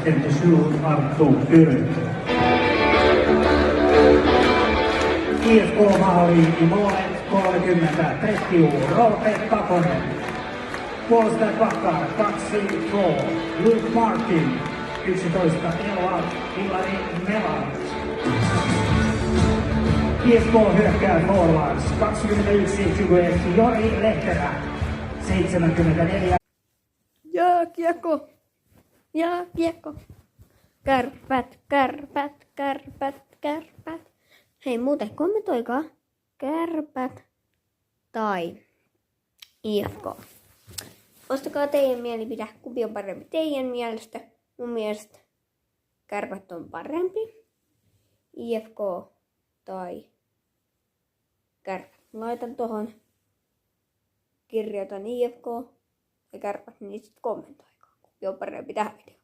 57 Arttu Kyrö. IFK maaliin Molet 30 Trettiu Roope Kaponen. Puolustajat vakkaan 2 Pro Luke Martin 11 Ela Hillari Melan. IFK hyökkää forwards 21 Jori Lehterä 74. Ja kiekko. Ja kiekko. Kärpät, kärpät, kärpät, kärpät. Hei muuten kommentoikaa kärpät tai IFK. Ostakaa teidän mielipide, kumpi on parempi teidän mielestä. Mun mielestä kärpät on parempi. IFK tai kärpät. Laitan tohon, kirjoitan IFK ja kärpät, niin sit kommentoikaa, kumpi on parempi tähän videoon.